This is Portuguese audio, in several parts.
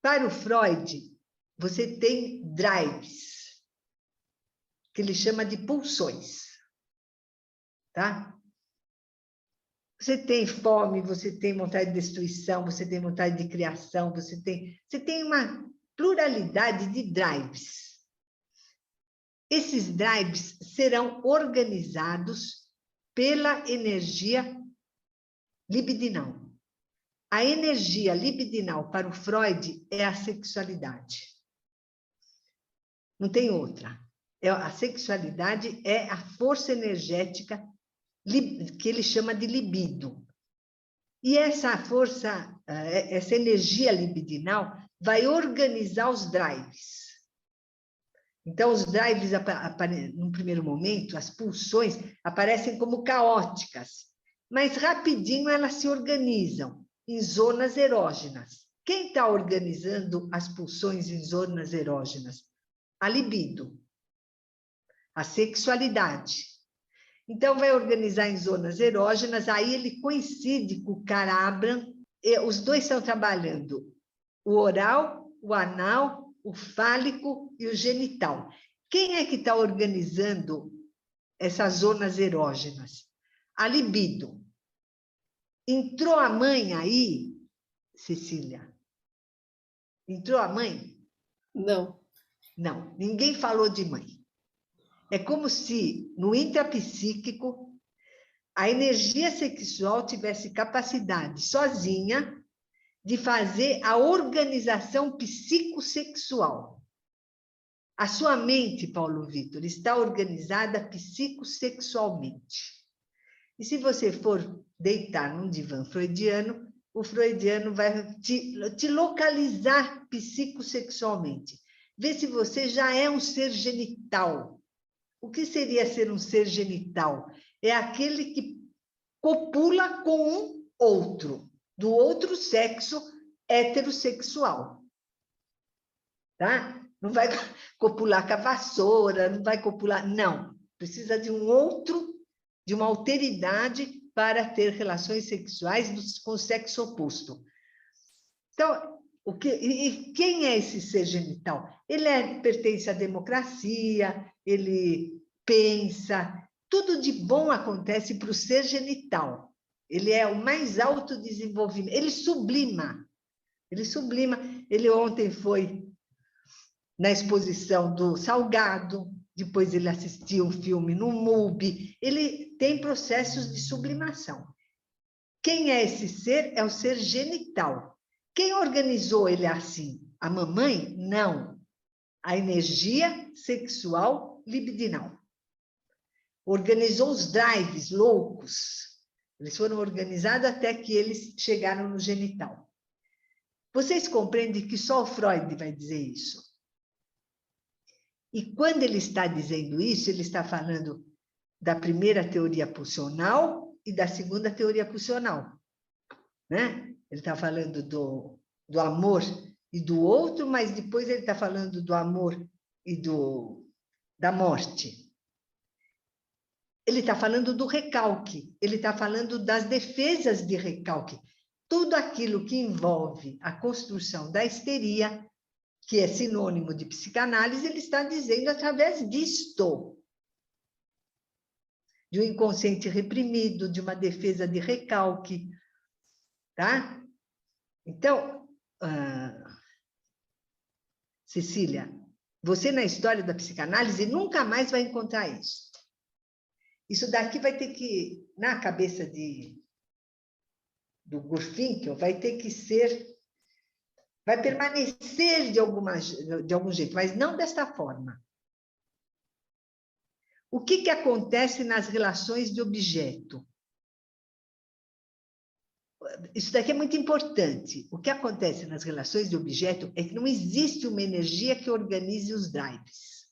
Para o Freud, você tem drives, que ele chama de pulsões, tá? Você tem fome, você tem vontade de destruição, você tem vontade de criação, você tem uma pluralidade de drives. Esses drives serão organizados pela energia libidinal. A energia libidinal para o Freud é a sexualidade. Não tem outra. A sexualidade é a força energética que ele chama de libido. E essa força, essa energia libidinal vai organizar os drives. Então, os drives, num primeiro momento, as pulsões aparecem como caóticas, mas rapidinho elas se organizam em zonas erógenas. Quem está organizando as pulsões em zonas erógenas? A libido, a sexualidade. Então, vai organizar em zonas erógenas, aí ele coincide com o cara Abraham, os dois estão trabalhando o oral, o anal, o fálico e o genital. Quem é que está organizando essas zonas erógenas? A libido. Entrou a mãe aí, Cecília? Entrou a mãe? Não. Não, ninguém falou de mãe. É como se, no intrapsíquico, a energia sexual tivesse capacidade, sozinha, de fazer a organização psicossexual. A sua mente, Paulo Vitor, está organizada psicossexualmente. E se você for deitar num divã freudiano, o freudiano vai te localizar psicossexualmente. Vê se você já é um ser genital. O que seria ser um ser genital? É aquele que copula com um outro, do outro sexo heterossexual. Tá? Não vai copular com a vassoura, não vai copular... Não, precisa de um outro, de uma alteridade para ter relações sexuais com o sexo oposto. Então, e quem é esse ser genital? Ele pertence à democracia, ele pensa, tudo de bom acontece para o ser genital. Ele é o mais alto desenvolvimento, ele sublima. Ele ontem foi na exposição do Salgado, depois ele assistiu um filme no MUBI, ele tem processos de sublimação. Quem é esse ser? É o ser genital. Quem organizou ele assim? A mamãe? Não. A energia sexual libidinal. Organizou os drives loucos. Eles foram organizados até que eles chegaram no genital. Vocês compreendem que só o Freud vai dizer isso? E quando ele está dizendo isso, ele está falando da primeira teoria pulsional e da segunda teoria pulsional, né? Ele está falando do amor e do outro, mas depois ele está falando do amor e da morte. Ele está falando do recalque, ele está falando das defesas de recalque. Tudo aquilo que envolve a construção da histeria, que é sinônimo de psicanálise, ele está dizendo através disto. De um inconsciente reprimido, de uma defesa de recalque, tá? Então, Cecília, você na história da psicanálise nunca mais vai encontrar isso. Isso daqui vai ter que, na cabeça do Gurfinkel, vai ter que ser, vai permanecer de algum jeito, mas não desta forma. O que acontece nas relações de objeto? Isso daqui é muito importante. O que acontece nas relações de objeto é que não existe uma energia que organize os drives.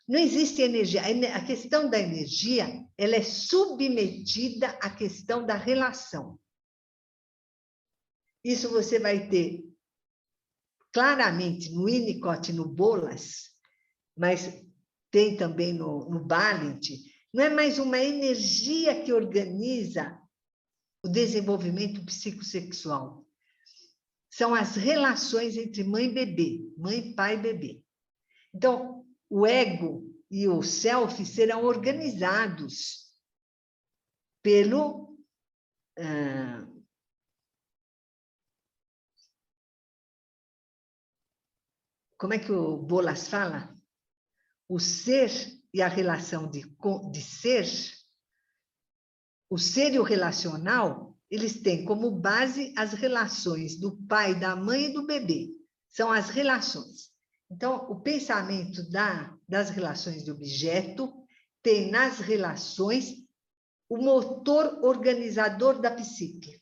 Não existe energia. A questão da energia, ela é submetida à questão da relação. Isso você vai ter claramente no Winnicott e no Bolas, mas tem também no Balint. Não é mais uma energia que organiza o desenvolvimento psicossexual. São as relações entre mãe e bebê, mãe, pai e bebê. Então, o ego e o self serão organizados pelo... como é que o Bolas fala? O ser e a relação de ser, o ser e o relacional, eles têm como base as relações do pai, da mãe e do bebê. São as relações. Então, o pensamento das relações de objeto tem nas relações o motor organizador da psique.